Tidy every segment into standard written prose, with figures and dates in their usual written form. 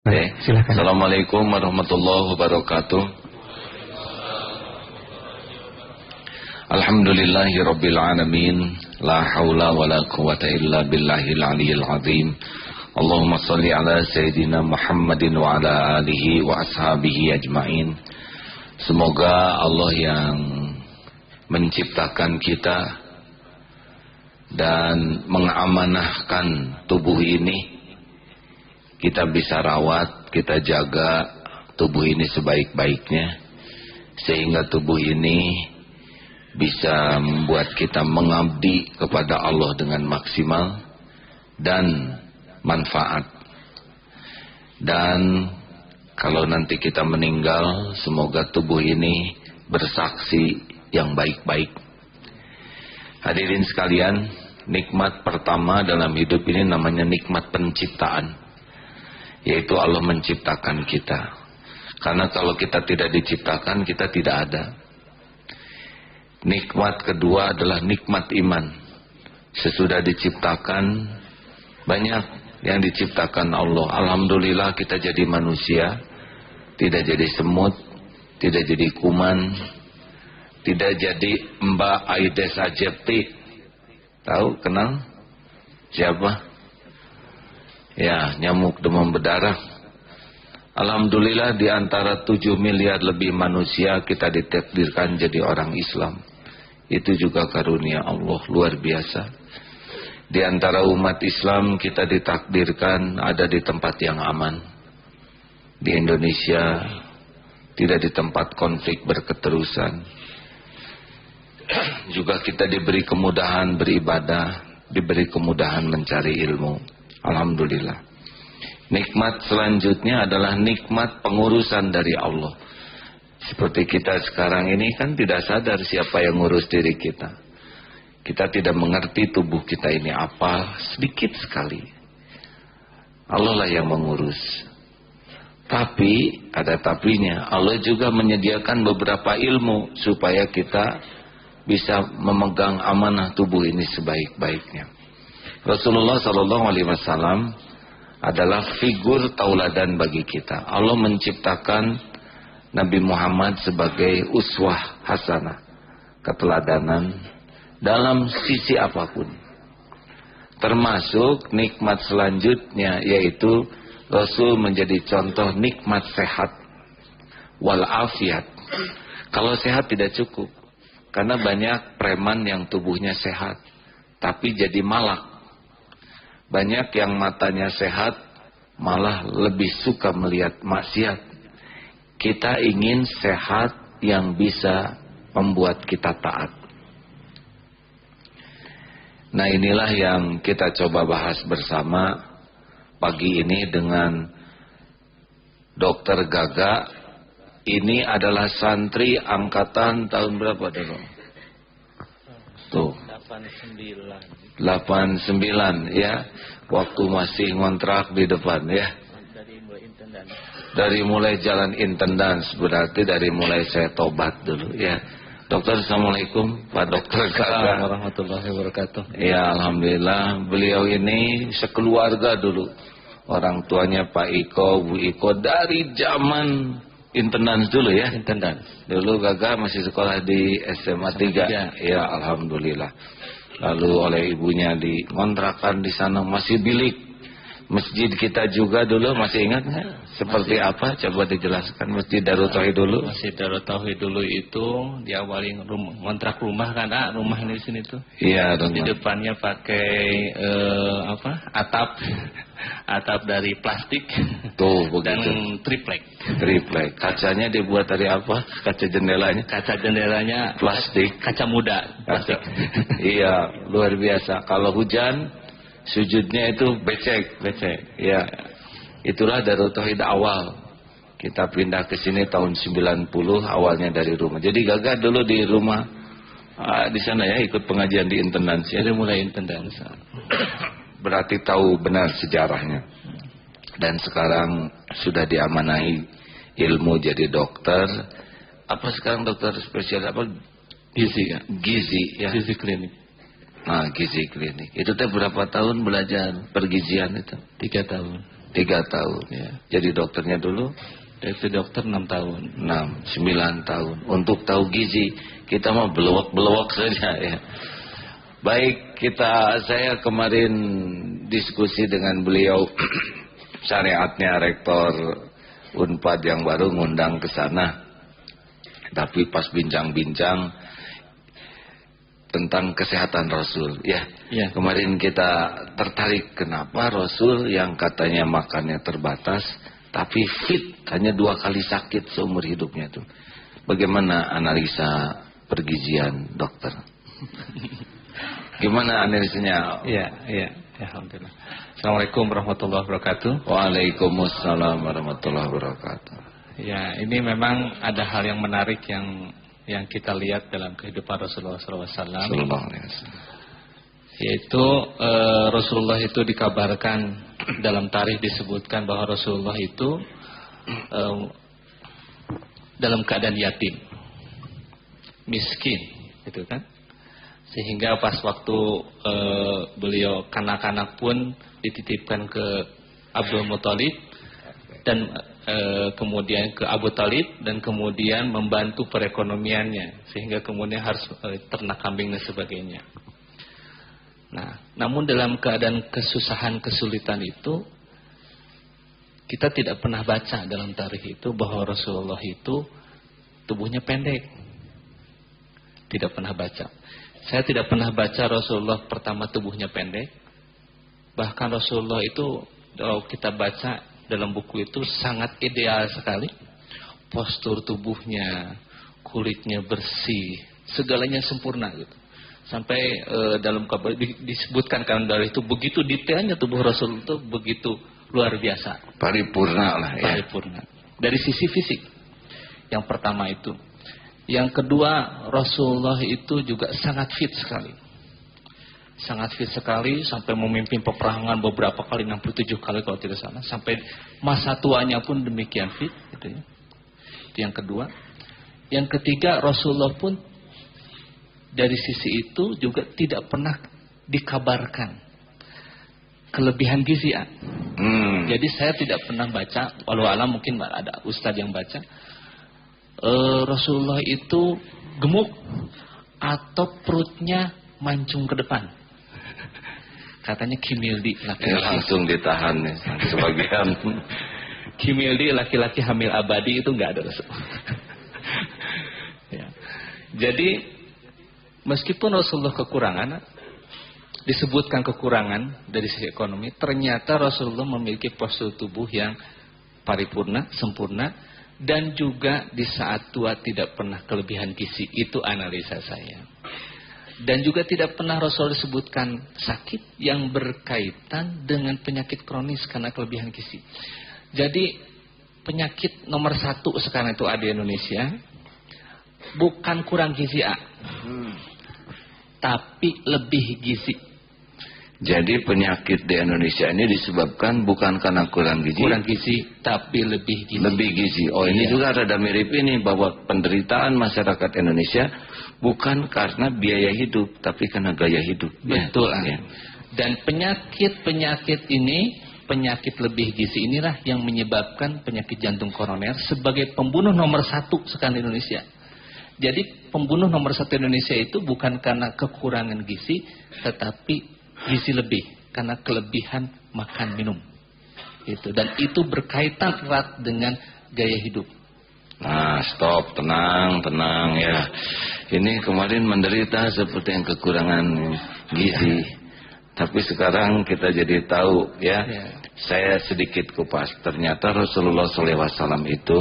Silakan. Assalamualaikum warahmatullahi wabarakatuh. Alhamdulillahirabbil alamin, la haula wala quwata illa billahil aliyil azim. Allahumma shalli ala sayidina Muhammadin wa ala alihi wa ashabihi ajmain. Semoga Allah yang menciptakan kita dan mengamanahkan tubuh ini, kita bisa rawat, kita jaga tubuh ini sebaik-baiknya, sehingga tubuh ini bisa membuat kita mengabdi kepada Allah dengan maksimal dan manfaat. Dan kalau nanti kita meninggal, semoga tubuh ini bersaksi yang baik-baik. Hadirin sekalian, nikmat pertama dalam hidup ini namanya nikmat penciptaan, yaitu Allah menciptakan kita. Karena kalau kita tidak diciptakan, kita tidak ada. Nikmat kedua adalah nikmat iman. Sesudah diciptakan, banyak yang diciptakan Allah. Alhamdulillah kita jadi manusia, tidak jadi semut, tidak jadi kuman, tidak jadi Mbak Aedes aegypti. Tahu, kenal? Siapa? Ya, nyamuk demam berdarah. Alhamdulillah di antara 7 miliar lebih manusia kita ditakdirkan jadi orang Islam. Itu juga karunia Allah luar biasa. Di antara umat Islam kita ditakdirkan ada di tempat yang aman. Di Indonesia, tidak di tempat konflik berketerusan. Juga kita diberi kemudahan beribadah, diberi kemudahan mencari ilmu. Alhamdulillah. Nikmat selanjutnya adalah nikmat pengurusan dari Allah. Seperti kita sekarang ini kan tidak sadar siapa yang ngurus diri kita. Kita tidak mengerti tubuh kita ini apa, sedikit sekali. Allah lah yang mengurus. Tapi, ada tapinya, Allah juga menyediakan beberapa ilmu supaya kita bisa memegang amanah tubuh ini sebaik-baiknya. Rasulullah SAW adalah figur tauladan bagi kita. Allah menciptakan Nabi Muhammad sebagai uswah hasanah, keteladanan dalam sisi apapun. Termasuk nikmat selanjutnya, yaitu Rasul menjadi contoh nikmat sehat walafiat. Kalau sehat tidak cukup, karena banyak preman yang tubuhnya sehat tapi jadi malak. Banyak yang matanya sehat malah lebih suka melihat maksiat. Kita ingin sehat yang bisa membuat kita taat. Nah, inilah yang kita coba bahas bersama pagi ini dengan Dr. Gaga. Ini adalah santri angkatan tahun berapa dulu? Tuh, 89 ya, waktu masih ngontrak di depan ya. Dari mulai jalan intendans, berarti dari mulai saya tobat dulu ya. Dokter, assalamualaikum Pak Dokter Gaga. Warahmatullahi wabarakatuh. Ya, alhamdulillah. Beliau ini sekeluarga dulu. Orang tuanya Pak Iko, Bu Iko dari zaman intendans dulu ya. Intendans. Dulu Gaga masih sekolah di SMA 3. Ya, alhamdulillah. Lalu oleh ibunya dikontrakan di sana, masih bilik. Masjid kita juga dulu masih ingat nggak? Seperti apa? Coba dijelaskan. Masjid Darut Tauhid dulu. Masjid Darut Tauhid dulu itu diawali kontrak rumah kan? Rumah di sini tuh. Iya. Di depannya pakai atap dari plastik. Tuh begitu. Dan triplek. Triplek. Kacanya dibuat dari apa? Kaca jendelanya? Kaca jendelanya plastik. Kaca muda. Plastik. Iya, luar biasa. Kalau hujan, sujudnya itu becek. Ya, itulah Darut Tauhid awal. Kita pindah ke sini tahun 90, awalnya dari rumah. Jadi Gaga dulu di rumah di sana ya, ikut pengajian di intendans ya. Jadi mulai intendans. Berarti tahu benar sejarahnya. Dan sekarang sudah diamanahi ilmu jadi dokter. Apa sekarang dokter spesial apa? Gizi ya. Gizi ya. Gizi klinik. Nah, gizi klinik. Itu teh berapa tahun belajar pergizian itu? 3 tahun. 3 tahun. Ya. Jadi dokternya dulu? Itu dokter 6 tahun. 9 tahun. Untuk tahu gizi, kita mah belewak saja ya. Baik, saya kemarin diskusi dengan beliau syariatnya rektor Unpad yang baru ngundang ke sana. Tapi pas bincang-bincang tentang kesehatan Rasul ya. Kemarin kita tertarik kenapa Rasul yang katanya makannya terbatas tapi fit, hanya 2 kali sakit seumur hidupnya tuh. Bagaimana analisa pergizian dokter? Gimana analisanya? Iya. Alhamdulillah. Assalamualaikum warahmatullahi wabarakatuh. Waalaikumsalam warahmatullahi wabarakatuh. Ya, ini memang ada hal yang menarik yang kita lihat dalam kehidupan Rasulullah SAW. Yaitu Rasulullah itu dikabarkan dalam tarikh disebutkan bahwa Rasulullah itu dalam keadaan yatim, miskin, gitu kan? Sehingga pas waktu beliau kanak-kanak pun dititipkan ke Abdul Muthalib dan kemudian ke Abu Talib dan kemudian membantu perekonomiannya sehingga kemudian harus ternak kambing dan sebagainya. Nah, namun dalam keadaan kesusahan kesulitan itu kita tidak pernah baca dalam tarikh itu bahwa Rasulullah itu tubuhnya pendek. Tidak pernah baca. Saya tidak pernah baca Rasulullah pertama tubuhnya pendek. Bahkan Rasulullah itu kalau kita baca dalam buku itu sangat ideal sekali. Postur tubuhnya, kulitnya bersih, segalanya sempurna gitu. Sampai dalam kabar disebutkan kan dari itu begitu detailnya tubuh Rasul itu begitu luar biasa. Paripurna lah ya. Paripurna. Dari sisi fisik. Yang pertama itu. Yang kedua, Rasulullah itu juga sangat fit sekali. Sangat fit sekali sampai memimpin peperangan beberapa kali, 67 kali kalau tidak salah. Sampai masa tuanya pun demikian fit gitu ya. Itu yang kedua. Yang ketiga, Rasulullah pun dari sisi itu juga tidak pernah dikabarkan kelebihan gizi. Jadi saya tidak pernah baca, walau alam mungkin ada ustadz yang baca, Rasulullah itu gemuk atau perutnya mancung ke depan. Katanya Kimildi laki-laki. Langsung ditahan nih sebagian. Kimildi laki-laki hamil abadi itu nggak ada Rasulullah. Ya. Jadi meskipun Rasulullah kekurangan, disebutkan kekurangan dari sisi ekonomi, ternyata Rasulullah memiliki postur tubuh yang paripurna, sempurna, dan juga di saat tua tidak pernah kelebihan gizi. Itu analisa saya. Dan juga tidak pernah Rasul disebutkan sakit yang berkaitan dengan penyakit kronis karena kelebihan gizi. Jadi penyakit nomor 1 sekarang itu ada di Indonesia bukan kurang gizi tapi lebih gizi. Jadi penyakit di Indonesia ini disebabkan bukan karena kurang gizi, tapi lebih gizi. Lebih gizi. Oh, ini juga rada mirip ini bahwa penderitaan masyarakat Indonesia bukan karena biaya hidup, tapi karena gaya hidup. Betul. Ya. Dan penyakit ini, penyakit lebih gizi inilah yang menyebabkan penyakit jantung koroner sebagai pembunuh nomor 1 sekarang di Indonesia. Jadi pembunuh nomor 1 Indonesia itu bukan karena kekurangan gizi, tetapi gizi lebih karena kelebihan makan minum. Itu, dan itu berkaitan erat dengan gaya hidup. Nah, stop, tenang ya. Ini kemarin menderita seperti yang kekurangan gizi. Tapi sekarang kita jadi tahu ya. Saya sedikit kupas. Ternyata Rasulullah SAW itu,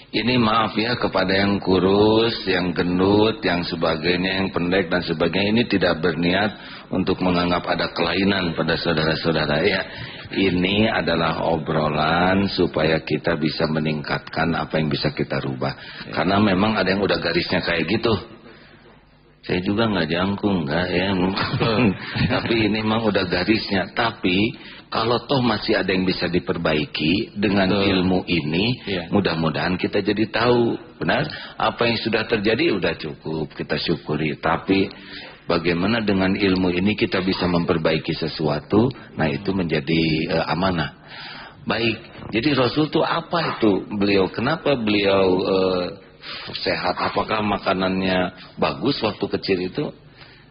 ini maaf ya kepada yang kurus, yang gendut, yang sebagainya, yang pendek dan sebagainya, ini tidak berniat untuk menganggap ada kelainan pada saudara-saudara ya. Ini adalah obrolan supaya kita bisa meningkatkan apa yang bisa kita rubah. Karena memang ada yang udah garisnya kayak gitu. Saya juga nggak jangkung, nggak ya. Tapi ini memang udah garisnya. Tapi kalau toh masih ada yang bisa diperbaiki dengan ilmu ini, mudah-mudahan kita jadi tahu benar apa yang sudah terjadi udah cukup kita syukuri. Tapi bagaimana dengan ilmu ini kita bisa memperbaiki sesuatu. Nah itu menjadi amanah. Baik, jadi Rasul itu apa itu beliau? Kenapa beliau sehat? Apakah makanannya bagus waktu kecil itu?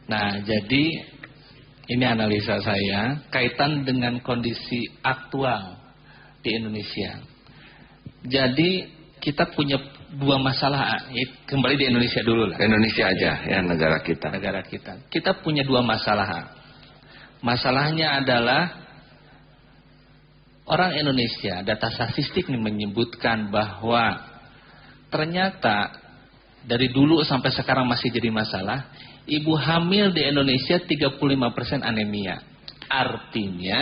Nah, jadi ini analisa saya kaitan dengan kondisi aktual di Indonesia. Jadi kita punya dua masalah. Kembali di Indonesia dulu lah. Indonesia aja ya, negara kita. Negara kita. Kita punya dua masalah. Masalahnya adalah orang Indonesia, data statistik menyebutkan bahwa ternyata dari dulu sampai sekarang masih jadi masalah. Ibu hamil di Indonesia 35% anemia. Artinya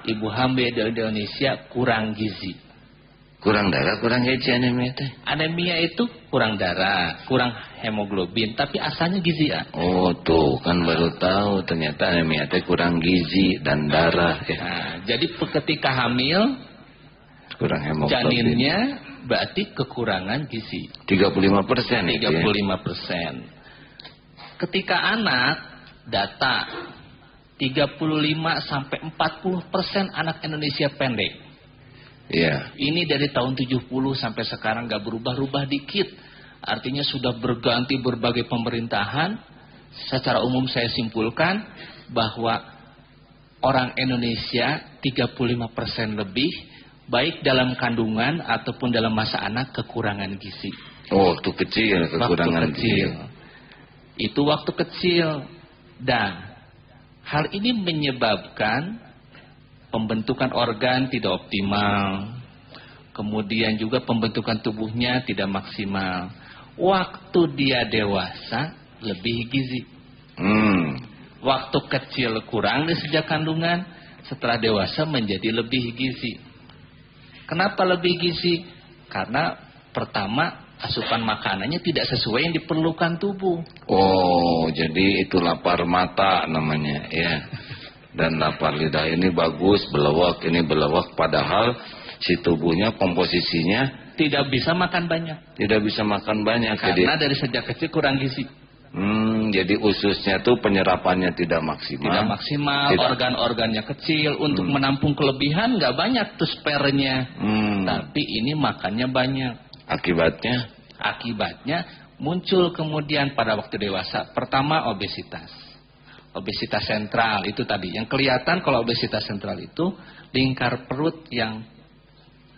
ibu hamil di Indonesia kurang gizi. Kurang darah, kurang gizi anemia teh. Anemia itu kurang darah, kurang hemoglobin, tapi asalnya gizi ya. Oh tuh kan baru tahu ternyata anemia teh kurang gizi dan darah ya. Nah, jadi ketika hamil kurang hemoglobin. Janinnya berarti kekurangan gizi. 35%. 35%. Ketika anak, data 35 sampai 40% anak Indonesia pendek. Iya. Ini dari tahun 70 sampai sekarang gak berubah-ubah dikit. Artinya sudah berganti berbagai pemerintahan. Secara umum saya simpulkan bahwa orang Indonesia 35% lebih, baik dalam kandungan ataupun dalam masa anak, kekurangan gizi. Oh, waktu kecil kekurangan gizi. Itu waktu kecil. Dan hal ini menyebabkan pembentukan organ tidak optimal. Kemudian juga pembentukan tubuhnya tidak maksimal. Waktu dia dewasa lebih gizi. Waktu kecil kurang di sejak kandungan, setelah dewasa menjadi lebih gizi. Kenapa lebih gizi? Karena pertama, asupan makanannya tidak sesuai yang diperlukan tubuh. Oh, jadi itu lapar mata namanya ya. Dan lapar lidah ini bagus, belewak ini belewak, padahal si tubuhnya komposisinya tidak bisa makan banyak. Tidak bisa makan banyak karena dari sejak kecil kurang gizi. Jadi ususnya tuh penyerapannya tidak maksimal. Tidak maksimal, organ-organnya kecil, untuk menampung kelebihan nggak banyak tuh spare-nya. Tapi ini makannya banyak. Akibatnya muncul kemudian pada waktu dewasa. Pertama obesitas. Obesitas sentral itu tadi. Yang kelihatan kalau obesitas sentral itu lingkar perut yang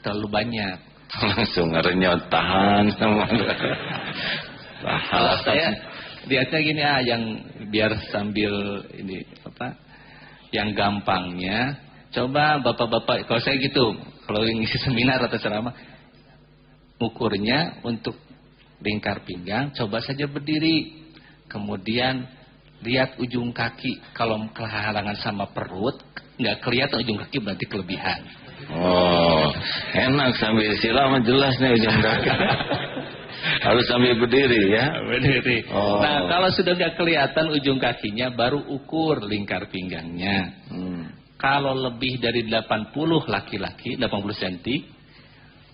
terlalu banyak. Langsung ngerenyot, tahan sama. Kalau saya lihatnya gini yang biar sambil ini yang gampangnya. Coba bapak-bapak, kalau saya gitu, kalau ngisi seminar atau ceramah, ukurnya untuk lingkar pinggang, coba saja berdiri. Kemudian lihat ujung kaki. Kalau kehalangan sama perut, nggak kelihatan ujung kaki berarti kelebihan. Oh, enak sambil silam jelas nih ujung kaki. Harus sambil berdiri ya. Berdiri. Oh. Nah, kalau sudah nggak kelihatan ujung kakinya, baru ukur lingkar pinggangnya. Kalau lebih dari 80 laki-laki, 80 cm,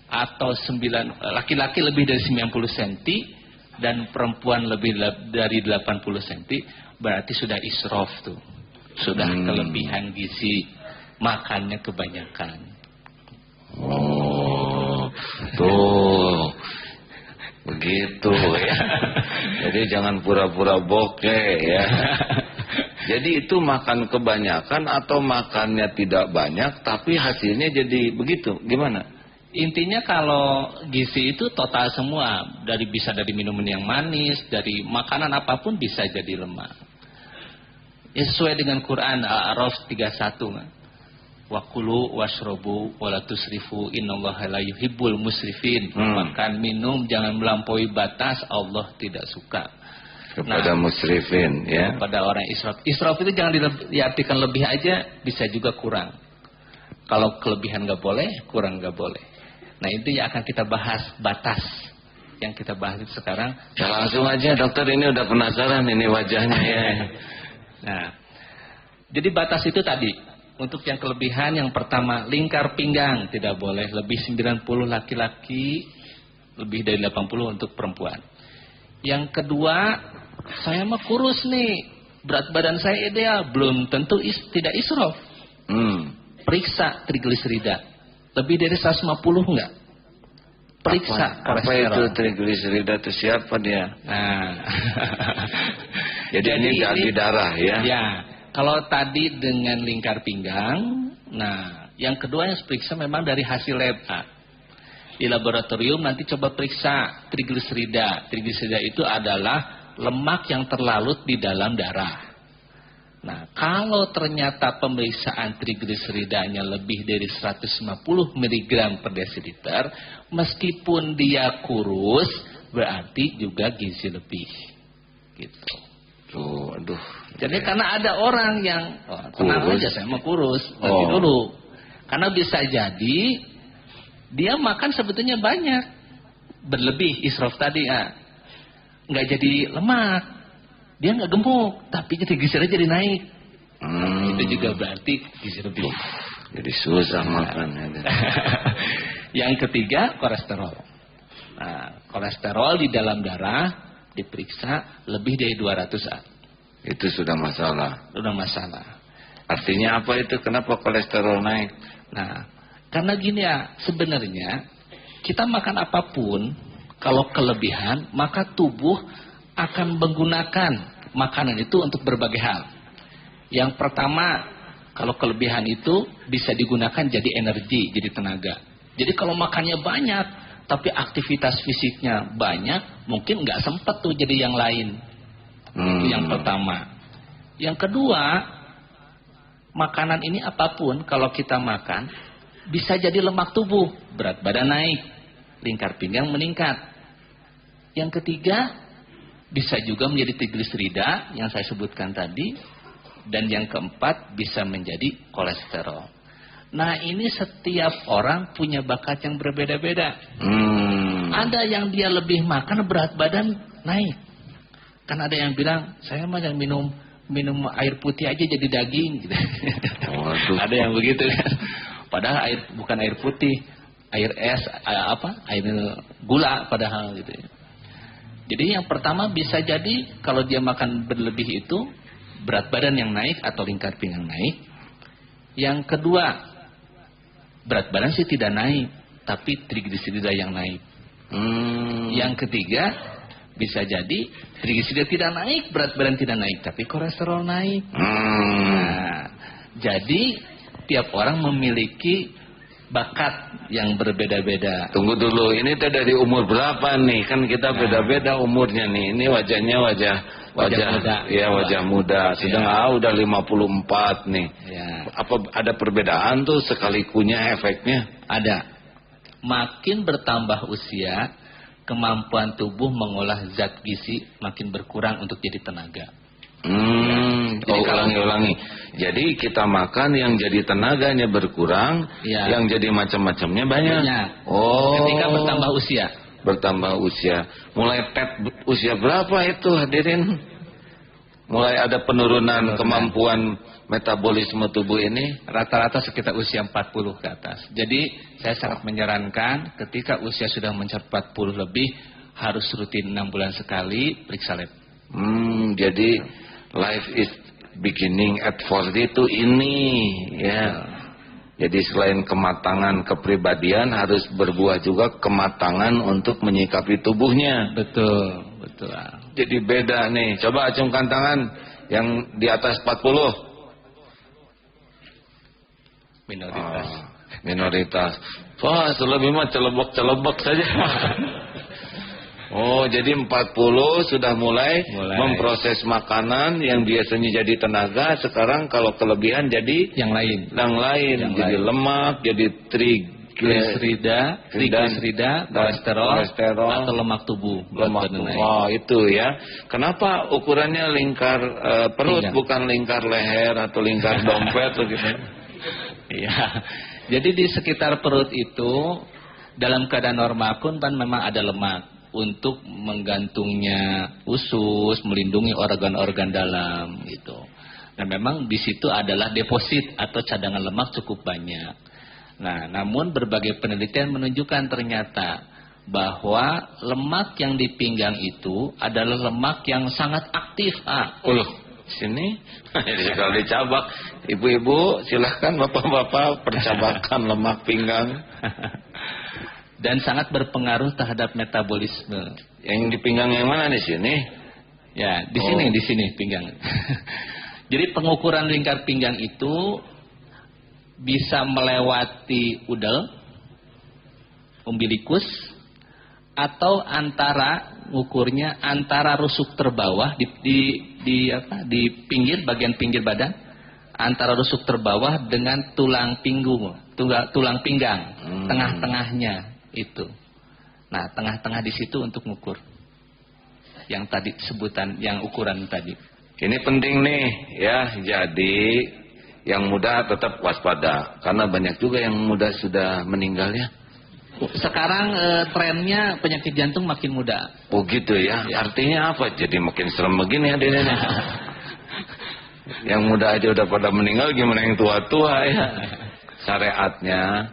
atau laki-laki lebih dari 90 cm dan perempuan lebih dari 80 cm, berarti sudah israf tuh. Sudah kelebihan gizi, makannya kebanyakan. Oh, tuh. Begitu ya. Jadi jangan pura-pura bokeh ya. Jadi itu makan kebanyakan atau makannya tidak banyak tapi hasilnya jadi begitu. Gimana? Intinya kalau gizi itu total semua, bisa dari minuman yang manis, dari makanan apapun bisa jadi lemah. Ya, sesuai dengan Quran Al-A'raf 31. Wa kulu washrobu wala tusrifu innallaha la yuhibbul musrifin. Makan minum jangan melampaui batas, Allah tidak suka kepada musrifin ya. Kepada orang israf. Israf itu jangan diartikan lebih aja, bisa juga kurang. Kalau kelebihan nggak boleh, kurang nggak boleh. Nah, itu yang akan kita bahas, batas yang kita bahas itu sekarang. Ya langsung aja dokter, ini udah penasaran ini wajahnya ya. Nah, jadi batas itu tadi. Untuk yang kelebihan, yang pertama lingkar pinggang tidak boleh lebih 90 laki-laki, lebih dari 80 untuk perempuan. Yang kedua, saya mah kurus nih, berat badan saya ideal, belum tentu tidak israf. Periksa trigliserida. Lebih dari 150 enggak? Periksa apa itu trigliserida itu siapa dia? Nah. Jadi ini di darah ya. Ya, kalau tadi dengan lingkar pinggang, nah, yang kedua yang periksa memang dari hasil lab. Di laboratorium nanti coba periksa trigliserida. Trigliserida itu adalah lemak yang terlarut di dalam darah. Nah, kalau ternyata pemeriksaan trigliseridanya lebih dari 150 mg per desiliter, meskipun dia kurus, berarti juga gizi lebih. Gitu. Tuh, aduh. Jadi karena ada orang yang tenang aja saya mau kurus, nanti dulu. Karena bisa jadi dia makan sebetulnya banyak, berlebih israf tadi nggak jadi lemak, dia nggak gemuk, tapi trigliserida jadi naik. Itu juga berarti gizi lebih. Jadi susah makan. Yang ketiga kolesterol. Nah, kolesterol di dalam darah diperiksa lebih dari 200-an. Itu sudah masalah. Sudah masalah. Artinya apa itu? Kenapa kolesterol naik? Nah, karena gini ya, sebenarnya kita makan apapun, kalau kelebihan, maka tubuh akan menggunakan makanan itu untuk berbagai hal. Yang pertama, kalau kelebihan itu bisa digunakan jadi energi, jadi tenaga. Jadi kalau makannya banyak, tapi aktivitas fisiknya banyak, mungkin nggak sempat tuh jadi yang lain. Itu yang pertama. Yang kedua, makanan ini apapun kalau kita makan, bisa jadi lemak tubuh, berat badan naik, lingkar pinggang meningkat. Yang ketiga, bisa juga menjadi trigliserida yang saya sebutkan tadi. Dan yang keempat, bisa menjadi kolesterol. Nah, ini setiap orang punya bakat yang berbeda-beda. Ada yang dia lebih makan, berat badan naik. Kan ada yang bilang, saya mah yang minum air putih aja jadi daging. Gitu. Ada yang begitu kan. Padahal bukan air putih, air es, air gula padahal gitu ya. Jadi yang pertama bisa jadi kalau dia makan berlebih itu berat badan yang naik atau lingkar pinggang naik. Yang kedua, berat badan sih tidak naik, tapi trigliserida yang naik. Yang ketiga, bisa jadi trigliserida tidak naik, berat badan tidak naik, tapi kolesterol naik. Nah, jadi tiap orang memiliki bakat yang berbeda-beda. Tunggu dulu, ini teh dari umur berapa nih? Kan kita beda-beda umurnya nih. Ini wajahnya wajah muda. Ya, wajah muda. Sedang udah 54 nih. Ya. Apa ada perbedaan tuh sekali kunyah efeknya? Ada. Makin bertambah usia, kemampuan tubuh mengolah zat gizi makin berkurang untuk jadi tenaga. Ulangi. Jadi kita makan yang jadi tenaganya berkurang, yang jadi macam-macamnya banyak. Ketika bertambah usia. Bertambah usia. Mulai usia berapa itu hadirin? Mulai ada penurunan kemampuan metabolisme tubuh ini? Rata-rata sekitar usia 40 ke atas. Jadi saya sangat menyarankan ketika usia sudah mencapai 40 lebih, harus rutin 6 bulan sekali periksa lab. Jadi life is beginning at 40 itu ini ya. Jadi selain kematangan kepribadian, harus berbuah juga kematangan untuk menyikapi tubuhnya. Betul. Jadi beda nih. Coba acungkan tangan yang di atas 40. Minoritas. Wah, selebih mah celebok saja. Jadi 40 sudah mulai memproses makanan yang biasanya jadi tenaga, sekarang kalau kelebihan jadi yang lain. Jadi lemak, jadi trigliserida, kolesterol atau lemak tubuh. Itu ya. Kenapa ukurannya lingkar perut bukan lingkar leher atau lingkar dompet begitu? Iya. Jadi di sekitar perut itu dalam keadaan normal pun kan memang ada lemak untuk menggantungnya usus, melindungi organ-organ dalam gitu. Dan memang di situ adalah deposit atau cadangan lemak cukup banyak. Nah, namun berbagai penelitian menunjukkan ternyata bahwa lemak yang di pinggang itu adalah lemak yang sangat aktif. Sini. Jadi kalau dicabak, ibu-ibu silahkan, bapak-bapak percabakan lemak pinggang. Dan sangat berpengaruh terhadap metabolisme. Yang di pinggang yang mana, di sini? Ya, di sini pinggang. Jadi pengukuran lingkar pinggang itu bisa melewati udel, umbilikus, atau ngukurnya antara rusuk terbawah di pinggir, bagian pinggir badan, antara rusuk terbawah dengan tulang pinggang, tengah-tengahnya itu. Nah, tengah-tengah di situ untuk ngukur. Yang tadi sebutan, yang ukuran tadi. Ini penting nih ya. Jadi yang muda tetap waspada, karena banyak juga yang muda sudah meninggal ya. Sekarang trennya penyakit jantung makin muda. Oh gitu ya. Artinya apa? Jadi makin serem begini ya dirinya. Yang muda aja udah pada meninggal, gimana yang tua-tua ya. Syariatnya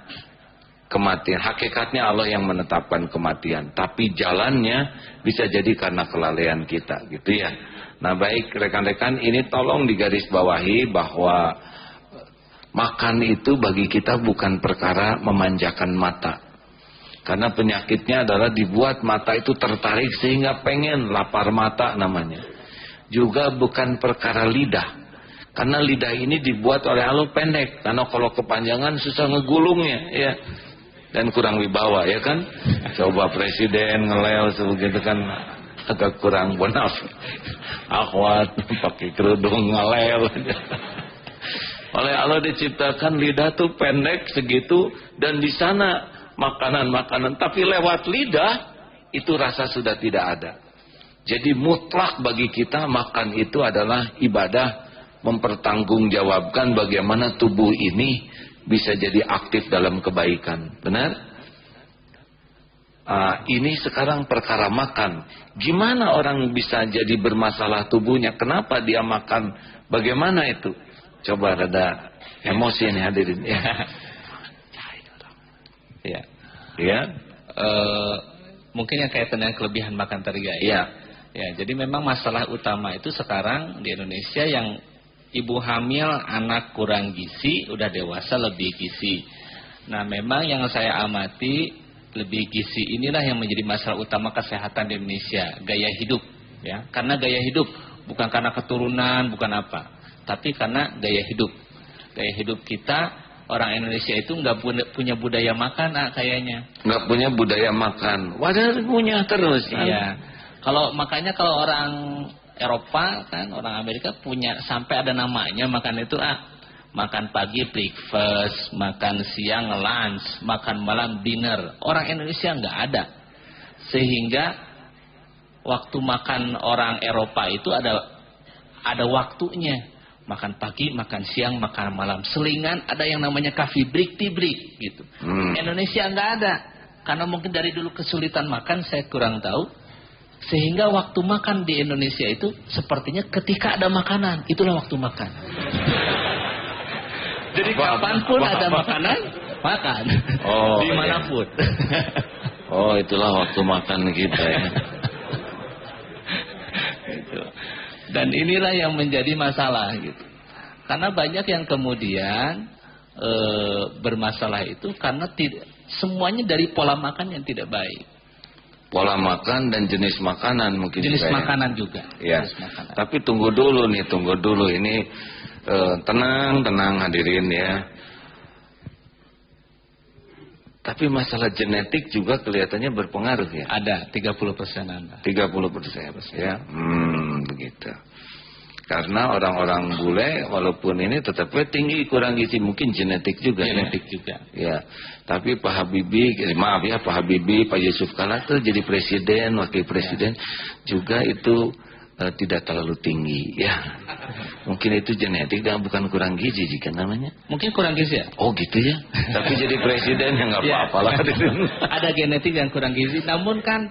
kematian, hakikatnya Allah yang menetapkan kematian, tapi jalannya bisa jadi karena kelalaian kita gitu ya. Nah baik rekan-rekan, ini tolong digarisbawahi bahwa makan itu bagi kita bukan perkara memanjakan mata. Karena penyakitnya adalah dibuat mata itu tertarik sehingga pengen, lapar mata namanya. Juga bukan perkara lidah. Karena lidah ini dibuat oleh Allah pendek. Karena kalau kepanjangan susah ngegulungnya ya. Dan kurang wibawa ya kan. Coba presiden ngelel sebegitu kan agak kurang bonaf. Akhwat pakai kerudung ngelel. Oleh Allah diciptakan lidah tuh pendek segitu, dan di sana makanan-makanan, tapi lewat lidah itu rasa sudah tidak ada. Jadi mutlak bagi kita makan itu adalah ibadah, mempertanggungjawabkan bagaimana tubuh ini bisa jadi aktif dalam kebaikan. Benar? Ini sekarang perkara makan. Gimana orang bisa jadi bermasalah tubuhnya? Kenapa dia makan? Bagaimana itu? Coba rada emosi nih hadirin ya. Ya. Ya. Mungkin yang kaitan dengan kelebihan makan tadi ya. Iya. Ya, jadi memang masalah utama itu sekarang di Indonesia yang ibu hamil, anak kurang gizi, udah dewasa lebih gizi. Nah, memang yang saya amati lebih gizi inilah yang menjadi masalah utama kesehatan di Indonesia, gaya hidup ya. Karena gaya hidup bukan karena keturunan, bukan apa, tapi karena gaya hidup. Gaya hidup kita, orang Indonesia itu nggak punya budaya makan, kayaknya. Nggak punya budaya makan. Wadah punya terus. Iya. Makanya kalau orang Eropa kan, orang Amerika punya sampai ada namanya makan itu makan pagi breakfast, makan siang lunch, makan malam dinner. Orang Indonesia nggak ada. Sehingga waktu makan orang Eropa itu ada waktunya. Makan pagi, makan siang, makan malam. Selingan ada yang namanya coffee break, tea break gitu. Indonesia nggak ada. Karena mungkin dari dulu kesulitan makan, saya kurang tahu. Sehingga waktu makan di Indonesia itu sepertinya ketika ada makanan, itulah waktu makan. Jadi kapanpun ada makanan, makan. Oh, dimanapun. Iya. Oh, itulah waktu makan kita ya. Dan inilah yang menjadi masalah gitu. Karena banyak yang kemudian bermasalah itu karena semuanya dari pola makan yang tidak baik. Pola makan dan jenis makanan mungkin. Jenis makanan juga. Ya. Jenis makanan. Tapi tunggu dulu ini tenang hadirin ya. Tapi masalah genetik juga kelihatannya berpengaruh ya. Ada 30% Anda. 30% ya. Begitu. Karena orang-orang bule walaupun ini tetapnya tinggi kurang gizi, mungkin genetik juga. Genetik juga. Ya. Tapi Pak Habibie, maaf ya Pak Habibie, Pak Yusuf Kala tuh jadi presiden, wakil presiden juga itu tidak terlalu tinggi ya. Mungkin itu genetik dan bukan kurang gizi jika namanya. Mungkin kurang gizi ya? Oh gitu ya. Tapi jadi presiden ya nggak apa-apa lah. Ada genetik yang kurang gizi, namun kan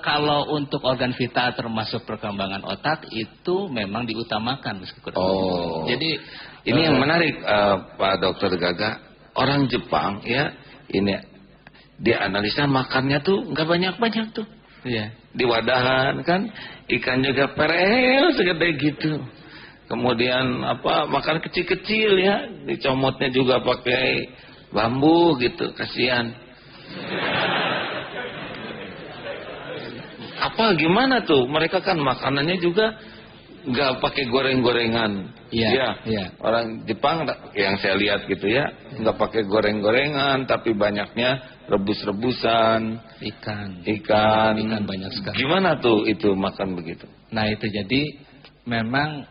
kalau untuk organ vital termasuk perkembangan otak itu memang diutamakan meskipun. Oh. Jadi ini yang menarik Pak Dokter Gaga, orang Jepang ya ini dia analisa makannya tuh nggak banyak-banyak tuh. Iya. di wadahan kan, ikan juga perel segede gitu. Kemudian apa, makan kecil-kecil ya, dicomotnya juga pakai bambu gitu, kasihan. Apa gimana tuh? Mereka kan makanannya juga nggak pakai goreng-gorengan. Iya. Orang Jepang yang saya lihat gitu ya, nggak pakai goreng-gorengan, tapi banyaknya rebus-rebusan, ikan banyak sekali. Gimana tuh itu makan begitu? Nah itu jadi memang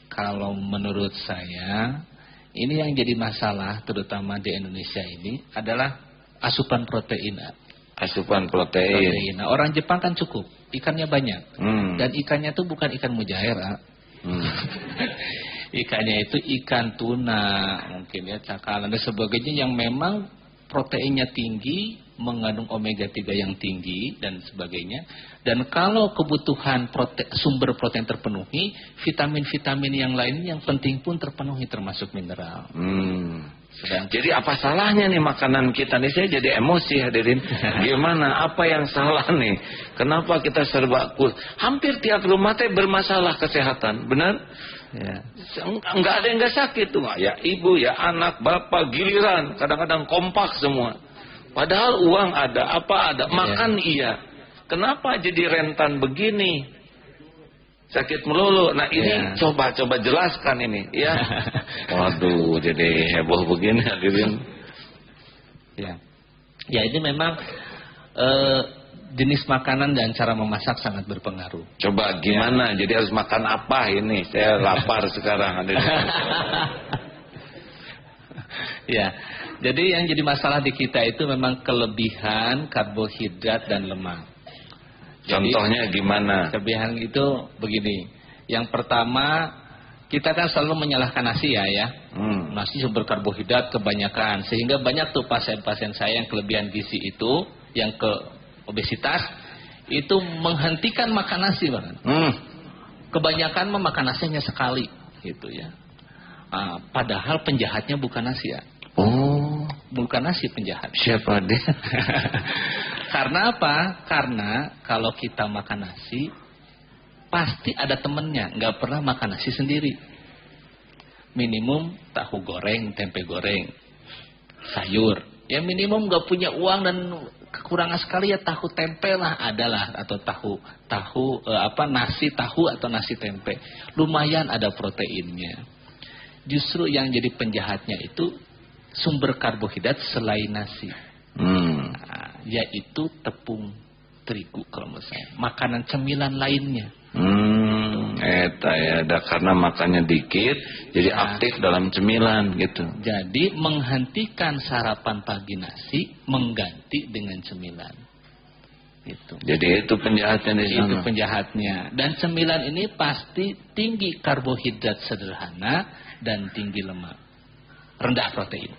kalau menurut saya ini yang jadi masalah terutama di Indonesia ini adalah asupan protein. Asupan protein. Nah, orang Jepang kan cukup, ikannya banyak. Dan ikannya tuh bukan ikan mujair. Ikannya itu ikan tuna, mungkin ya, cakalang dan sebagainya yang memang proteinnya tinggi, mengandung omega 3 yang tinggi dan sebagainya. Dan kalau kebutuhan sumber protein terpenuhi, vitamin-vitamin yang lain yang penting pun terpenuhi, termasuk mineral. Jadi apa salahnya nih makanan kita nih? Saya jadi emosi hadirin. Gimana? Apa yang salah nih? Kenapa kita serba hampir tiap rumah teh bermasalah kesehatan, benar? Ya. Enggak ada yang enggak sakit tuh, ya ibu, ya anak, bapak, giliran kadang-kadang kompak semua. Padahal uang ada, apa ada, makan iya. Kenapa jadi rentan begini? Sakit melulu. Nah ini coba jelaskan ini ya. Waduh, jadi heboh begini hadirin. Ya ini memang jenis makanan dan cara memasak sangat berpengaruh. Coba gimana? Jadi harus makan apa ini? Saya lapar sekarang hadirin. Ya. Jadi yang jadi masalah di kita itu memang kelebihan karbohidrat dan lemak. Contohnya gimana? Kelebihan itu begini. Yang pertama, kita kan selalu menyalahkan nasi ya. Nasi sumber karbohidrat kebanyakan. Sehingga banyak tuh pasien-pasien saya yang kelebihan gizi itu, yang ke obesitas, itu menghentikan makan nasi bahkan. Kebanyakan memakan nasi hanya sekali gitu ya. Padahal penjahatnya bukan nasi ya. Bukan nasi penjahat. Siapa dia? Karena apa? Karena kalau kita makan nasi pasti ada temennya, nggak pernah makan nasi sendiri. Minimum tahu goreng, tempe goreng, sayur. Ya minimum nggak punya uang dan kekurangan sekali ya tahu tempe lah adalah, atau nasi tahu atau nasi tempe. Lumayan ada proteinnya. Justru yang jadi penjahatnya itu sumber karbohidrat selain nasi. Yaitu tepung terigu kalau menurut saya. Makanan cemilan lainnya. Eta ya, karena makannya dikit, jadi aktif dalam cemilan gitu. Jadi menghentikan sarapan pagi nasi, mengganti dengan cemilan. Gitu. Jadi itu penjahatnya di sana. Itu penjahatnya. Dan cemilan ini pasti tinggi karbohidrat sederhana dan tinggi lemak, rendah protein.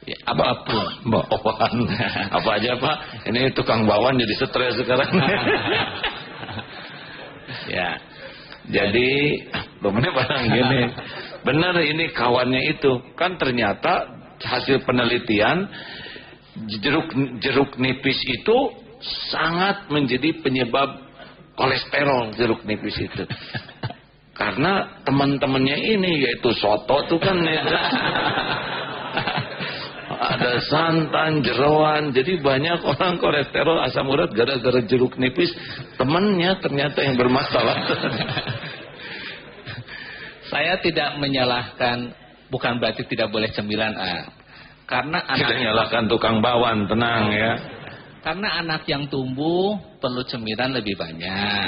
Ya, apapun. Bawaan. Apa aja Pak? Ini tukang bawaan jadi stres sekarang. Ya. Jadi temennya barang gini. Benar ini kawannya itu. Kan ternyata hasil penelitian jeruk nipis itu sangat menjadi penyebab kolesterol, jeruk nipis itu. Karena teman-temannya ini yaitu soto tuh kan ya. Ada santan, jeroan, jadi banyak orang kolesterol, asam urat gara-gara jeruk nipis. Temannya ternyata yang bermasalah. Saya tidak menyalahkan, bukan berarti tidak boleh cemilan. Karena tidak menyalahkan tukang bawang, tenang ya. Karena anak yang tumbuh perlu cemilan lebih banyak.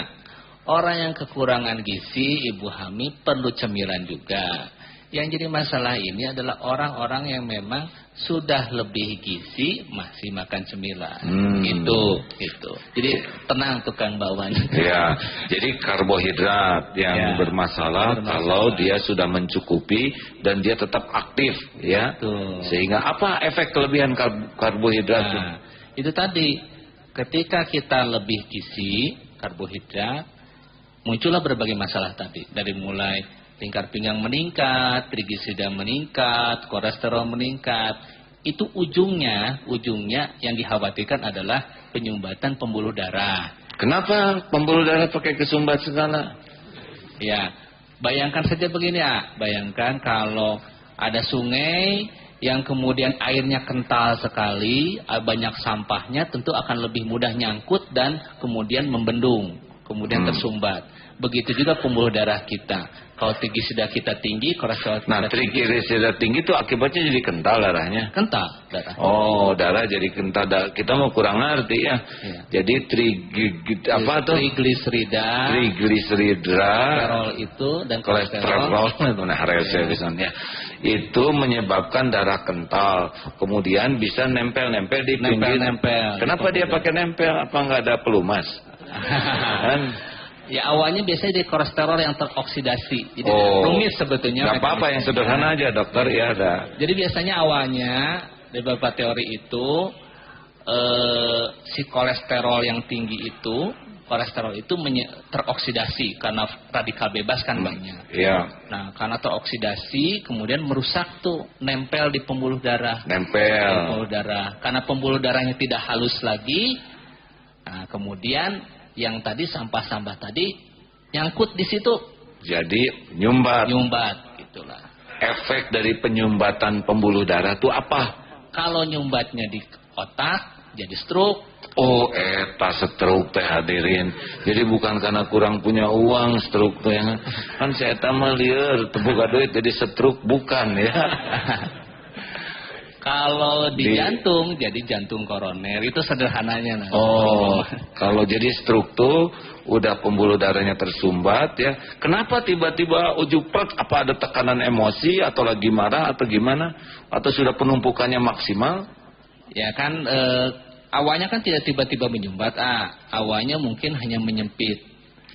Orang yang kekurangan gizi, ibu hamil perlu cemilan juga. Yang jadi masalah ini adalah orang-orang yang memang sudah lebih gizi masih makan cemilan. Gitu. Jadi tenang tukang bawang. Ya, jadi karbohidrat yang bermasalah kalau dia sudah mencukupi dan dia tetap aktif ya. Betul. Sehingga apa efek kelebihan karbohidrat? Itu tadi, ketika kita lebih gizi karbohidrat, muncullah berbagai masalah tadi. Dari mulai lingkar pinggang meningkat, trigliserida meningkat, kolesterol meningkat. itu ujungnya yang dikhawatirkan adalah penyumbatan pembuluh darah. Kenapa pembuluh darah pakai kesumbat segala? Ya, bayangkan saja begini ya. Bayangkan kalau ada sungai yang kemudian airnya kental sekali, banyak sampahnya, tentu akan lebih mudah nyangkut dan kemudian membendung, kemudian tersumbat. Begitu juga pembuluh darah kita. Kalau triglisida kita tinggi, kolesterol kita triglisida tinggi itu akibatnya jadi kental darahnya. Kental darah. Oh, darah jadi kental. Kita mau kurang ngerti ya. Jadi triglisida, kolesterol itu dan kolesterol itu menyebabkan darah kental. Kemudian bisa nempel-nempel di pinggir. Kenapa dia pakai nempel? Apa nggak ada pelumas? Ya awalnya biasanya di kolesterol yang teroksidasi. Jadi rumit sebetulnya. Gak apa-apa, yang sederhana aja dokter ya ada. Jadi biasanya awalnya dari beberapa teori itu si kolesterol yang tinggi itu, teroksidasi karena radikal bebas kan banyak. Iya. Nah karena teroksidasi kemudian merusak tuh, nempel di pembuluh darah. Pembuluh darah. Karena pembuluh darahnya tidak halus lagi, nah kemudian yang tadi sampah-sampah tadi nyangkut di situ. Jadi nyumbat gitulah. Efek dari penyumbatan pembuluh darah itu apa? Kalau nyumbatnya di otak jadi stroke. Oh, stroke teh hadirin. Jadi bukan karena kurang punya uang stroke tuh yang kan saya tambah lieur buka duit jadi stroke, bukan ya. Kalau di jantung jadi jantung koroner, itu sederhananya. Oh, kalau jadi stroke tuh udah pembuluh darahnya tersumbat ya. Kenapa tiba-tiba ujupret? Apa ada tekanan emosi atau lagi marah atau gimana? Atau sudah penumpukannya maksimal? Ya kan awalnya kan tidak tiba-tiba menyumbat. Awalnya mungkin hanya menyempit.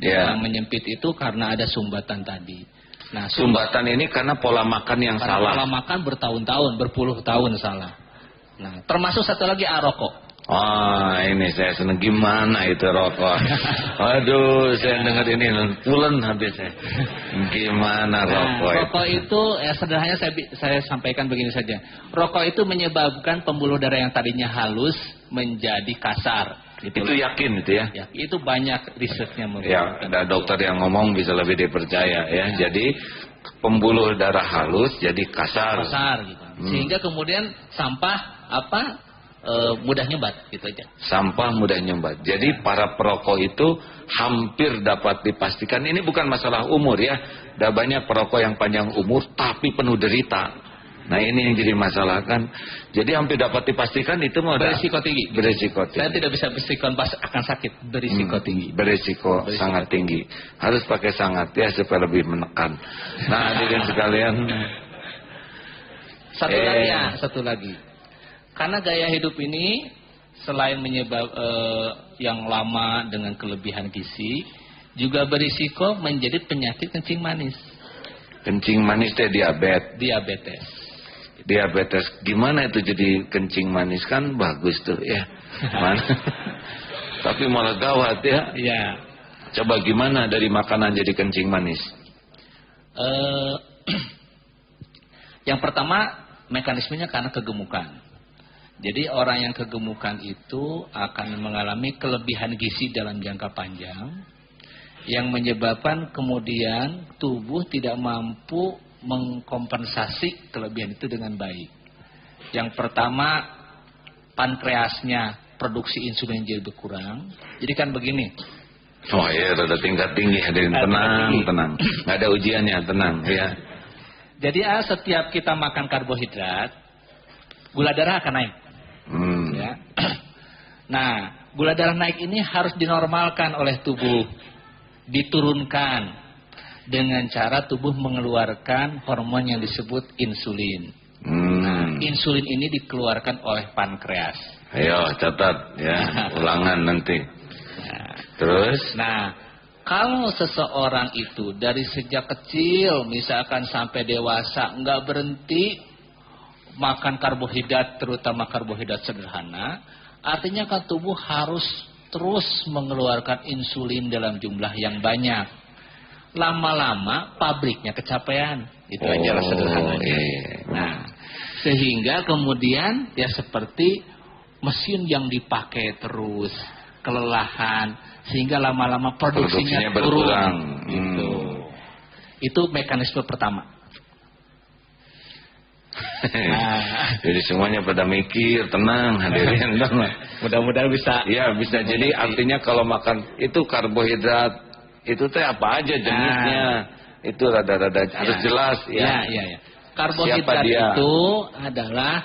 Ya. Menyempit itu karena ada sumbatan tadi. Nah, sumbatan ini karena pola makan yang salah. Pola makan bertahun-tahun, berpuluh tahun salah. Nah, termasuk satu lagi rokok. Ini saya seneng, gimana itu rokok. Aduh, saya dengar ini pulen habis saya. Gimana rokok? Rokok itu sederhananya saya sampaikan begini saja. Rokok itu menyebabkan pembuluh darah yang tadinya halus menjadi kasar. Itu yakin itu ya? Ya, itu banyak risetnya. Ya, ada dokter yang ngomong bisa lebih dipercaya ya. Jadi pembuluh darah halus jadi kasar. Gitu. Sehingga kemudian sampah mudah nyumbat gitu aja. Sampah mudah nyumbat. Jadi para perokok itu hampir dapat dipastikan ini bukan masalah umur ya. Ada banyak perokok yang panjang umur tapi penuh derita. Nah ini yang jadi masalah kan. Jadi hampir dapat dipastikan itu berisiko tinggi. Berisiko tinggi. Saya tidak bisa bersikon pas akan sakit. Berisiko tinggi. Berisiko sangat tinggi. Harus pakai sangat ya supaya lebih menekan. Nah hadirin sekalian. Satu lagi. Karena gaya hidup ini selain menyebab yang lama dengan kelebihan gizi, juga berisiko menjadi penyakit kencing manis. Kencing manis teh diabetes. Diabetes gimana itu jadi kencing manis kan bagus tuh ya. Tapi malah gawat ya. Iya. Coba gimana dari makanan jadi kencing manis? Yang pertama mekanismenya karena kegemukan. Jadi orang yang kegemukan itu akan mengalami kelebihan gizi dalam jangka panjang yang menyebabkan kemudian tubuh tidak mampu mengkompensasi kelebihan itu dengan baik. Yang pertama, pankreasnya produksi insulin jadi berkurang. Jadi kan begini. Oh iya, ada tingkat tinggi, hadirin tenang. Nggak ada ujiannya, tenang ya. Jadi setiap kita makan karbohidrat, gula darah akan naik. Ya. Nah, gula darah naik ini harus dinormalkan oleh tubuh, diturunkan. Dengan cara tubuh mengeluarkan hormon yang disebut insulin. Nah, insulin ini dikeluarkan oleh pankreas. Ayo catat ya, ulangan nanti. Terus? Nah, kalau seseorang itu dari sejak kecil, misalkan sampai dewasa, nggak berhenti makan karbohidrat, terutama karbohidrat sederhana, artinya kan tubuh harus terus mengeluarkan insulin dalam jumlah yang banyak. Lama-lama pabriknya kecapean. Itu aja lah sederhananya. Iya. Nah, Sehingga kemudian ya seperti mesin yang dipakai terus, kelelahan, sehingga lama-lama produksinya berkurang. Gitu. Itu mekanisme pertama. Jadi semuanya pada mikir, tenang hadirin. Mudah-mudahan bisa. Ya bisa jadi artinya kalau makan itu karbohidrat itu teh apa aja jenisnya. Itu rada-rada harus jelas ya. Ya. Karbohidrat itu adalah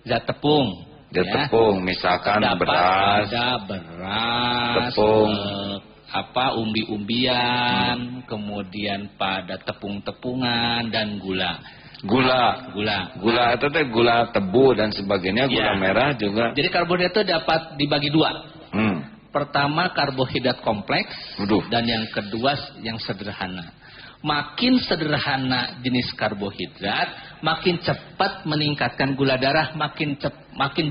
zat tepung. Tepung, misalkan beras, tepung, umbi-umbian, kemudian pada tepung-tepungan dan gula itu teh gula tebu dan sebagainya, gula merah juga. Jadi karbohidrat itu dapat dibagi dua. Pertama karbohidrat kompleks, dan yang kedua yang sederhana. Makin sederhana jenis karbohidrat, makin cepat meningkatkan gula darah, makin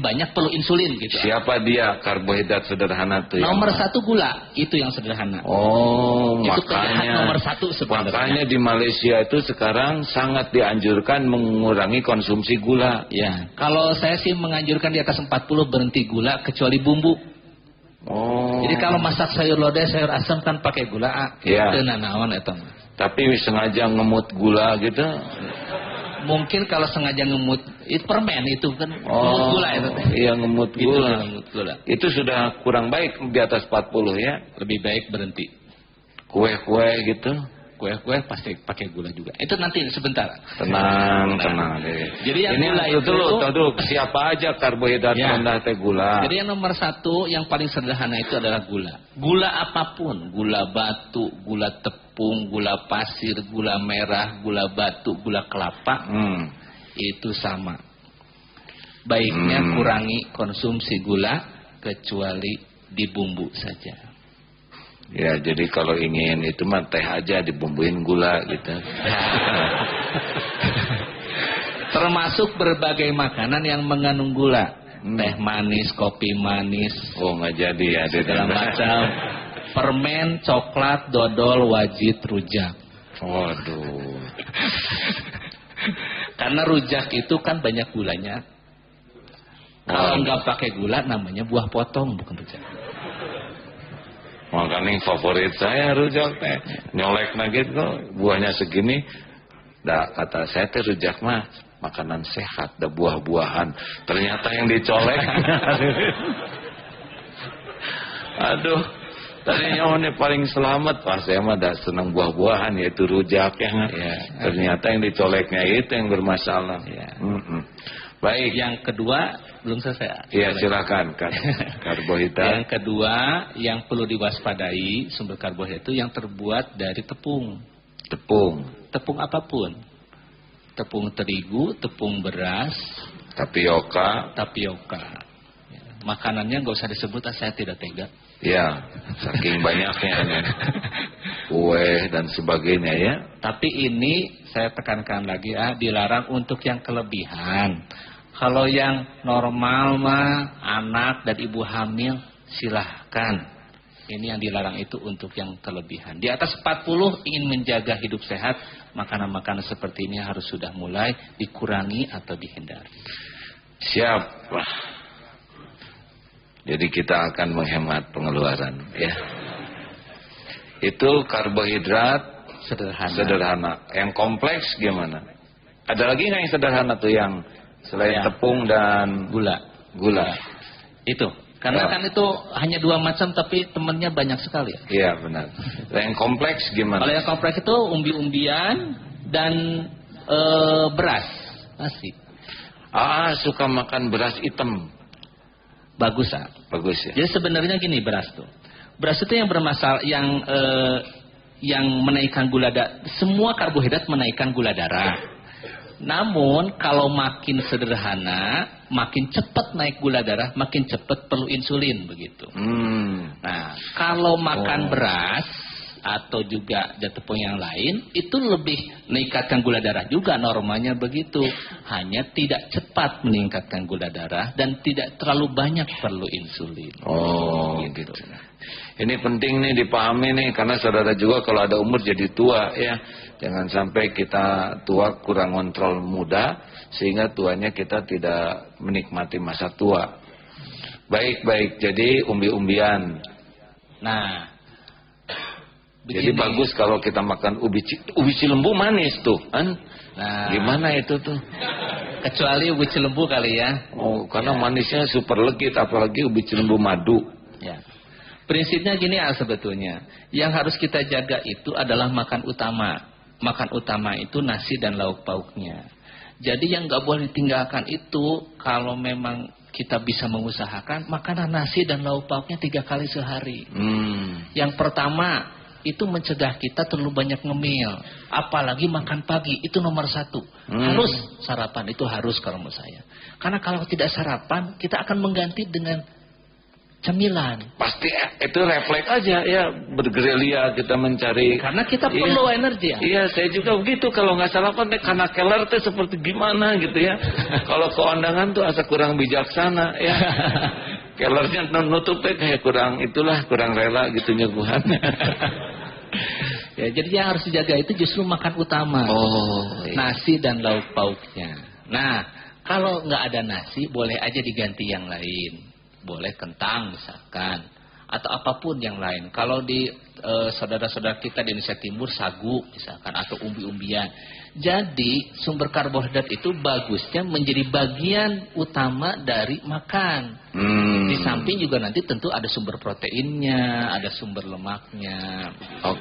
banyak perlu insulin gitu. Siapa dia karbohidrat sederhana tuh? Nomor satu gula, itu yang sederhana. Oh, itu makanya nomor satu sebenarnya. Makanya di Malaysia itu sekarang sangat dianjurkan mengurangi konsumsi gula. Ya, kalau saya sih menganjurkan di atas 40 berhenti gula kecuali bumbu. Oh. Jadi kalau masak sayur lodeh, sayur asam kan pakai gula. Iya. Naon eta. Tapi sengaja ngemut gula gitu. Mungkin kalau sengaja ngemut, itu permen itu kan ngemut gula itu. Iya ngemut gula. Itu sudah kurang baik di atas 40 ya. Lebih baik berhenti. Kue-kue gitu. Kue-kue pasti pakai gula juga. Itu nanti sebentar. Tenang. Jadi yang ini gula itu dulu siapa aja karbohidrat rendah teh gula. Jadi yang nomor satu yang paling sederhana itu adalah gula. Gula apapun, gula batu, gula tepung, gula pasir, gula merah, gula batu, gula kelapa, itu sama. Baiknya kurangi konsumsi gula kecuali di bumbu saja. Ya, jadi kalau ingin itu mah teh aja dibumbuin gula gitu. Termasuk berbagai makanan yang mengandung gula. Teh manis, kopi manis. Oh, nggak jadi ya. Segala macam. Permen, coklat, dodol, wajit, rujak. Waduh. Karena rujak itu kan banyak gulanya. Kalau nggak pakai gula namanya buah potong, bukan rujak. Makanya favorit saya rujak teh. Nyolek nugget kok buahnya segini. Dah kata saya teh rujak mah makanan sehat, dah buah-buahan. Ternyata yang dicolek. Aduh. Tadinya ini paling selamat. Pas saya mah dah senang buah-buahan yaitu rujak ya. Ternyata yang dicoleknya itu yang bermasalah. Baik. Yang kedua belum selesai. Iya silakan kan. Karbohidrat. Yang kedua yang perlu diwaspadai sumber karbohidrat itu yang terbuat dari tepung. Tepung apapun. Tepung terigu, tepung beras, tapioka. Makanannya nggak usah disebut, saya tidak tega. Ya, saking banyaknya. Kue dan sebagainya ya. Tapi ini saya tekankan lagi dilarang untuk yang kelebihan. Kalau yang normal mah anak dan ibu hamil silahkan. Ini yang dilarang itu untuk yang kelebihan. Di atas 40 ingin menjaga hidup sehat, makanan-makanan seperti ini harus sudah mulai dikurangi atau dihindari. Siap. Jadi kita akan menghemat pengeluaran ya. Itu karbohidrat sederhana. Yang kompleks gimana? Ada lagi nggak yang sederhana tuh yang selain tepung dan gula? Itu. Karena kan itu hanya 2 macam tapi temannya banyak sekali ya. Iya benar. Yang kompleks gimana? Kalau yang kompleks itu umbi-umbian dan beras nasi. Suka makan beras hitam. Bagus ya. Jadi sebenarnya gini beras tuh. Beras itu yang bermasalah yang menaikkan gula darah. Semua karbohidrat menaikkan gula darah. Namun kalau makin sederhana, makin cepat naik gula darah, makin cepat perlu insulin begitu. Nah, kalau makan beras atau juga tepung yang lain itu lebih meningkatkan gula darah juga, normalnya begitu. Hanya tidak cepat meningkatkan gula darah dan tidak terlalu banyak perlu insulin. Oh gitu. Ini penting nih dipahami nih, karena saudara juga kalau ada umur jadi tua ya. Jangan sampai kita tua kurang kontrol muda sehingga tuanya kita tidak menikmati masa tua. Baik, jadi umbi-umbian. Nah, jadi bagus kalau kita makan ubi cilembu manis tuh, kan? Nah, gimana itu tuh? Kecuali ubi cilembu kali ya. Oh, karena manisnya super legit, apalagi ubi cilembu madu. Ya. Prinsipnya gini sebetulnya. Yang harus kita jaga itu adalah makan utama. Makan utama itu nasi dan lauk pauknya. Jadi yang nggak boleh ditinggalkan itu kalau memang kita bisa mengusahakan makanan nasi dan lauk pauknya 3 kali sehari. Yang pertama itu mencegah kita terlalu banyak ngemil, apalagi makan pagi itu nomor 1. Harus sarapan, itu harus kalau menurut saya. Karena kalau tidak sarapan kita akan mengganti dengan cemilan. Pasti itu refleks aja ya, bergerilya kita mencari. Karena kita perlu energi. Iya, saya juga begitu. Kalau nggak salah kan karena keler tuh seperti gimana gitu ya. Kalau keondangan tuh asa kurang bijaksana ya. Kelernya nutupnya kayak kurang rela gitu nyuguhannya. Ya, jadi yang harus dijaga itu justru makan utama. Nasi dan lauk pauknya. Nah, kalau nggak ada nasi boleh aja diganti yang lain. Boleh kentang misalkan, atau apapun yang lain. Kalau di saudara-saudara kita di Indonesia Timur sagu misalkan, atau umbi-umbian. Jadi sumber karbohidrat itu bagusnya menjadi bagian utama dari makan. Di samping juga nanti tentu ada sumber proteinnya, ada sumber lemaknya. Oh,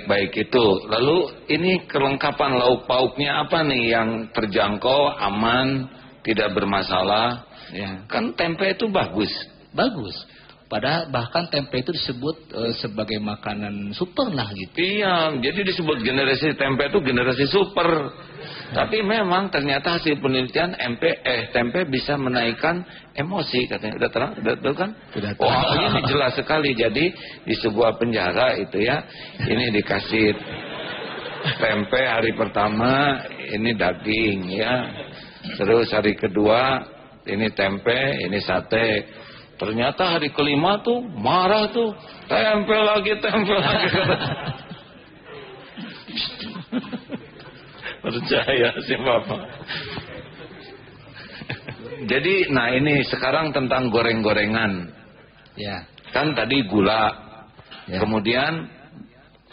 baik itu. Lalu ini kelengkapan lauk pauknya apa nih yang terjangkau, aman, tidak bermasalah? Ya. Kan tempe itu bagus. Padahal bahkan tempe itu disebut sebagai makanan super lah gitu. Iya, jadi disebut generasi tempe itu generasi super. Tapi memang ternyata hasil penelitian tempe bisa menaikkan emosi katanya. Udah terang kan? Sudah terang. Wah, ini jelas sekali. Jadi di sebuah penjara itu ya, ini dikasih tempe hari pertama, ini daging ya. Terus hari kedua ini tempe, ini sate. Ternyata hari kelima tuh marah tuh, tempe lagi. Percaya sih Bapak. Jadi, nah ini sekarang tentang goreng-gorengan. Ya. Kan tadi gula, kemudian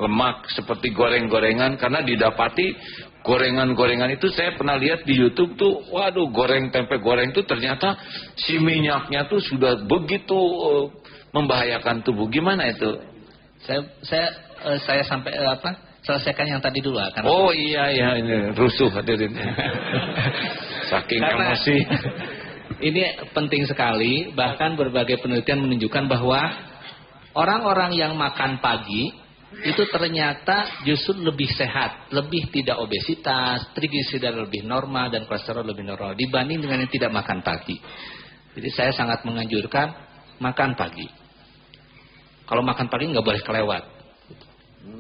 lemak seperti goreng-gorengan, karena didapati gorengan-gorengan itu saya pernah lihat di YouTube tuh, waduh, goreng tempe goreng itu ternyata si minyaknya tuh sudah begitu membahayakan tubuh. Gimana itu? Saya sampai selesaikan yang tadi dulu kan. Oh iya ini rusuh hadirin. Saking emosi. Ini penting sekali, bahkan berbagai penelitian menunjukkan bahwa orang-orang yang makan pagi itu ternyata justru lebih sehat, lebih tidak obesitas, trigliserida lebih normal dan kolesterol lebih normal dibanding dengan yang tidak makan pagi. Jadi saya sangat menganjurkan makan pagi. Kalau makan pagi nggak boleh kelewat.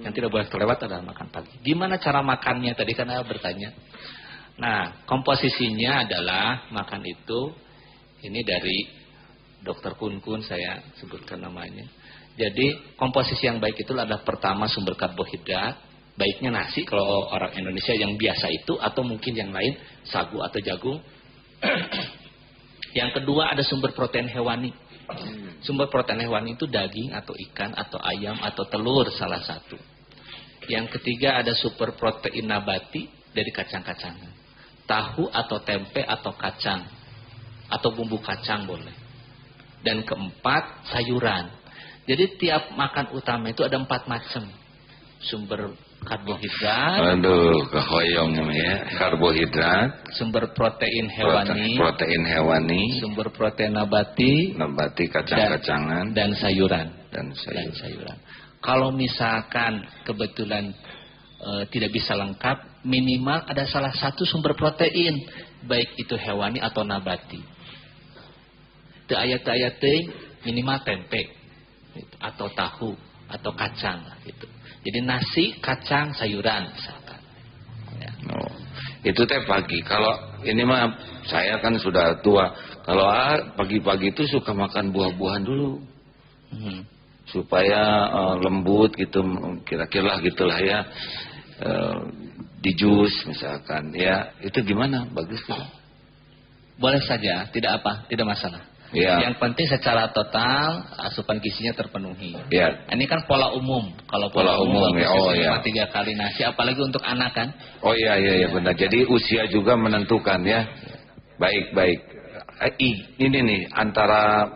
Yang tidak boleh kelewat adalah makan pagi. Gimana cara makannya tadi karena bertanya. Nah, komposisinya adalah makan itu ini dari Dr. Kun saya sebutkan namanya. Jadi komposisi yang baik itu adalah pertama sumber karbohidrat, baiknya nasi kalau orang Indonesia yang biasa itu, atau mungkin yang lain sagu atau jagung. Yang kedua ada sumber protein hewani. Sumber protein hewani itu daging atau ikan atau ayam atau telur salah satu. Yang ketiga ada sumber protein nabati dari kacang-kacangan. Tahu atau tempe atau kacang atau bumbu kacang boleh. Dan keempat sayuran. Jadi tiap makan utama itu ada 4 macam sumber karbohidrat. Aduh, kehoyong ya. Karbohidrat, sumber protein hewani, sumber protein nabati, kacang-kacangan, dan sayuran. Dan sayuran. Kalau misalkan kebetulan tidak bisa lengkap, minimal ada salah satu sumber protein, baik itu hewani atau nabati. Teu aya minimal tempe. Atau tahu atau kacang gitu. Jadi nasi, kacang, sayuran misalkan. Ya. Oh, itu teh pagi. Kalau ini mah saya kan sudah tua. Kalau pagi-pagi itu suka makan buah-buahan dulu. Supaya lembut gitu, kira-kira gitulah ya. Di jus misalkan ya, itu gimana? Bagus gitu. Boleh saja, tidak apa, tidak masalah. Ya. Yang penting secara total asupan gizinya terpenuhi. Ya. Ini kan pola umum. Kalau pola umum ya. Oh ya. 3 kali nasi, apalagi untuk anak kan. Oh iya benar. Jadi usia juga menentukan ya. Baik. Ini nih antara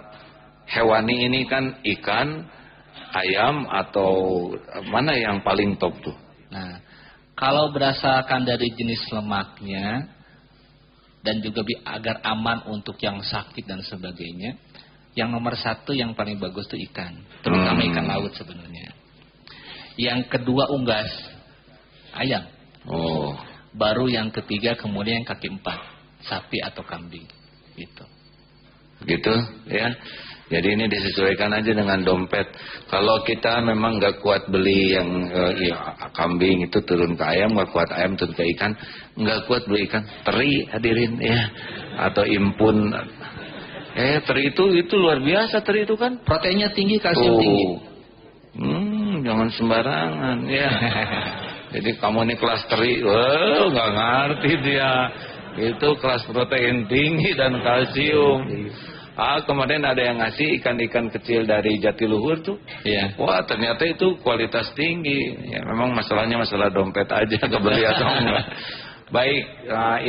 hewani ini kan ikan, ayam atau mana yang paling top tuh? Nah, kalau berdasarkan dari jenis lemaknya dan juga agar aman untuk yang sakit dan sebagainya, yang nomor 1 yang paling bagus itu ikan, terutama ikan laut sebenarnya. Yang kedua unggas, ayam. Oh. Baru yang ketiga kemudian yang kaki 4, sapi atau kambing. Gitu ya. Jadi ini disesuaikan aja dengan dompet. Kalau kita memang nggak kuat beli yang kambing itu turun ke ayam, nggak kuat ayam turun ke ikan, nggak kuat beli ikan teri hadirin ya, atau impun. Teri itu luar biasa, teri itu kan proteinnya tinggi, kalsium tinggi. Jangan sembarangan ya. Jadi kamu ini kelas teri, nggak ngerti dia. Itu kelas protein tinggi dan kalsium. Kemarin ada yang ngasih ikan-ikan kecil dari Jatiluhur tuh. Iya. Wah, ternyata itu kualitas tinggi. Ya, memang masalahnya masalah dompet aja, kebeli atau enggak. Baik,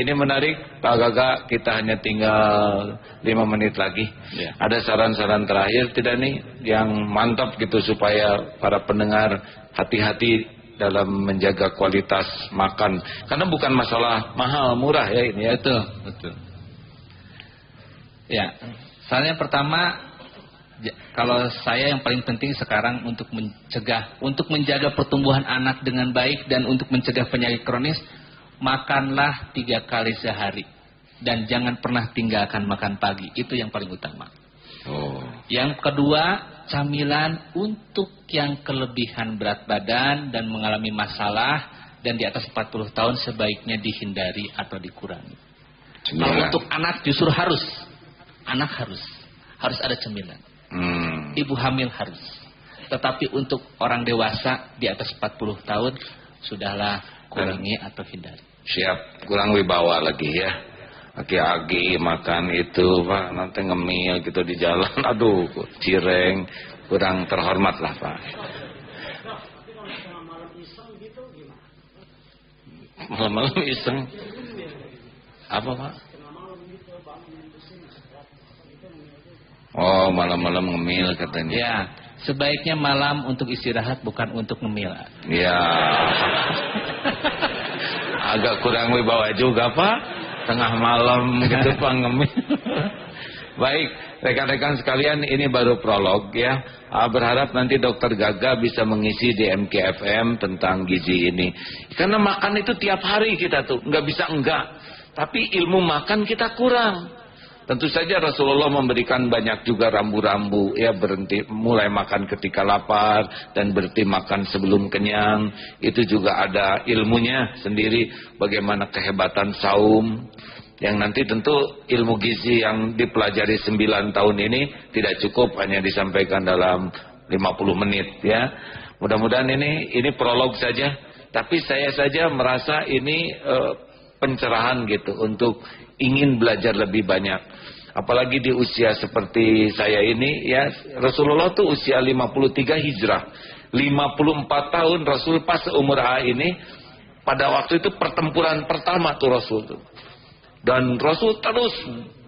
ini menarik Pak Gaga, kita hanya tinggal 5 menit lagi. Ya. Ada saran-saran terakhir tidak nih yang mantap gitu supaya para pendengar hati-hati dalam menjaga kualitas makan. Karena bukan masalah mahal murah ya ini ya. Betul. Ya. Soalnya pertama, kalau saya yang paling penting sekarang untuk menjaga pertumbuhan anak dengan baik dan untuk mencegah penyakit kronis, makanlah 3 kali sehari dan jangan pernah tinggalkan makan pagi. Itu yang paling utama. Yang kedua, camilan untuk yang kelebihan berat badan dan mengalami masalah dan di atas 40 tahun sebaiknya dihindari atau dikurangi. Kalau untuk anak justru harus ada cemilan. Ibu hamil harus. Tetapi untuk orang dewasa di atas 40 tahun sudahlah kurangi atau hindari. Siap, kurang wibawa lagi ya. Aki-aki makan itu Pak, nanti ngemil gitu di jalan. Aduh, cireng, kurang terhormat lah Pak. Malam-malam iseng. Apa Pak? Oh, malam-malam ngemil katanya. Ya, sebaiknya malam untuk istirahat bukan untuk ngemil. Ya. Agak kurang wibawa juga Pak. Tengah malam gitu Pak ngemil. Baik, rekan-rekan sekalian, ini baru prolog ya. Berharap nanti Dokter Gaga bisa mengisi di MKFM tentang gizi ini. Karena makan itu tiap hari kita tuh, nggak bisa enggak. Tapi ilmu makan kita kurang. Tentu saja Rasulullah memberikan banyak juga rambu-rambu ya, berhenti mulai makan ketika lapar dan berhenti makan sebelum kenyang. Itu juga ada ilmunya sendiri, bagaimana kehebatan saum. Yang nanti tentu ilmu gizi yang dipelajari 9 tahun ini tidak cukup hanya disampaikan dalam 50 menit ya. Mudah-mudahan ini prolog saja, tapi saya saja merasa ini pencerahan gitu untuk ingin belajar lebih banyak. Apalagi di usia seperti saya ini ya, Rasulullah tuh usia 53 hijrah. 54 tahun Rasul pas seumur ini, pada waktu itu pertempuran pertama tuh Rasul tuh. Dan Rasul terus,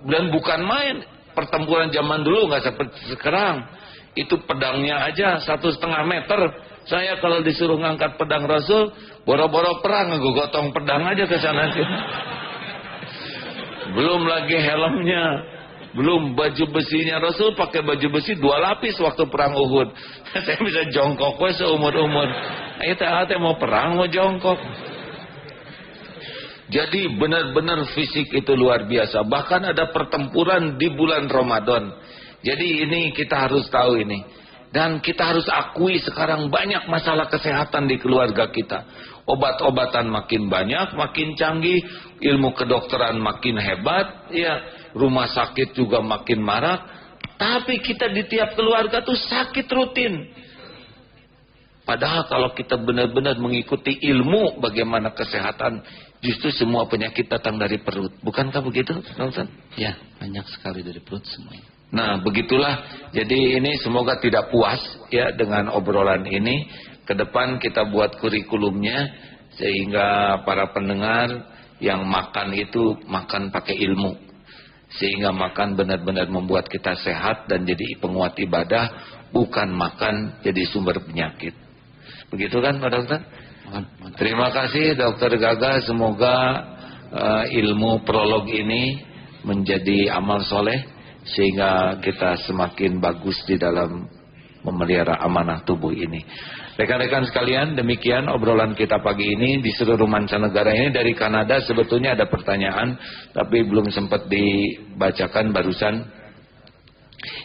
dan bukan main, pertempuran zaman dulu nggak seperti sekarang. Itu pedangnya aja 1,5 meter. Saya kalau disuruh ngangkat pedang Rasul, boro-boro perang, ngegotong pedang aja ke sana sih. Belum lagi helmnya, belum baju besinya. Rasul pakai baju besi 2 lapis waktu perang Uhud. Saya bisa jongkok we seumur-umur. Kita mau perang mau jongkok. Jadi benar-benar fisik itu luar biasa. Bahkan ada pertempuran di bulan Ramadan. Jadi ini kita harus tahu ini. Dan kita harus akui sekarang banyak masalah kesehatan di keluarga kita. Obat-obatan makin banyak, makin canggih, ilmu kedokteran makin hebat, ya, rumah sakit juga makin marak. Tapi kita di tiap keluarga tuh sakit rutin. Padahal kalau kita benar-benar mengikuti ilmu bagaimana kesehatan, justru semua penyakit datang dari perut. Bukankah begitu, Ustaz? Ya, banyak sekali dari perut semuanya. Nah, begitulah. Jadi ini semoga tidak puas ya dengan obrolan ini. Ke depan kita buat kurikulumnya sehingga para pendengar yang makan itu makan pakai ilmu. Sehingga makan benar-benar membuat kita sehat dan jadi penguat ibadah, bukan makan jadi sumber penyakit. Begitu kan, Pak Dokter? Terima kasih Dokter Gaga. Semoga ilmu prolog ini menjadi amal soleh sehingga kita semakin bagus di dalam memelihara amanah tubuh ini. Rekan-rekan sekalian, demikian obrolan kita pagi ini di seluruh mancanegara ini. Dari Kanada sebetulnya ada pertanyaan, tapi belum sempat dibacakan barusan.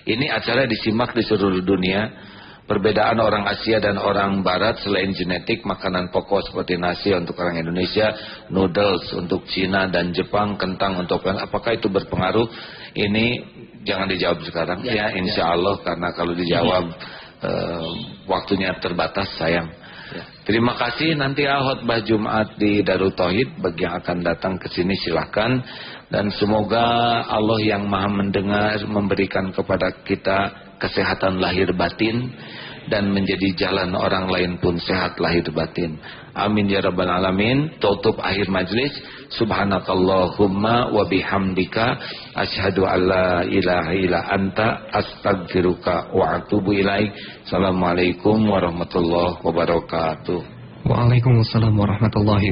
Ini acara disimak di seluruh dunia. Perbedaan orang Asia dan orang Barat selain genetik, makanan pokok seperti nasi untuk orang Indonesia, noodles untuk Cina dan Jepang, kentang untuk apakah itu berpengaruh? Ini jangan dijawab sekarang ya, insya Allah, karena kalau dijawab waktunya terbatas, sayang. Terima kasih. Nanti khotbah Jumat di Darut Tauhid, bagi yang akan datang ke sini silahkan. Dan semoga Allah yang Maha Mendengar memberikan kepada kita kesehatan lahir batin dan menjadi jalan orang lain pun sehat lahir batin. Amin ya rabbal alamin. Tutup akhir majlis. Subhanakallahumma wa bihamdika asyhadu an la ilaha illa anta astaghfiruka wa atubu ilaik. Assalamualaikum warahmatullahi wabarakatuh. Waalaikumsalam warahmatullahi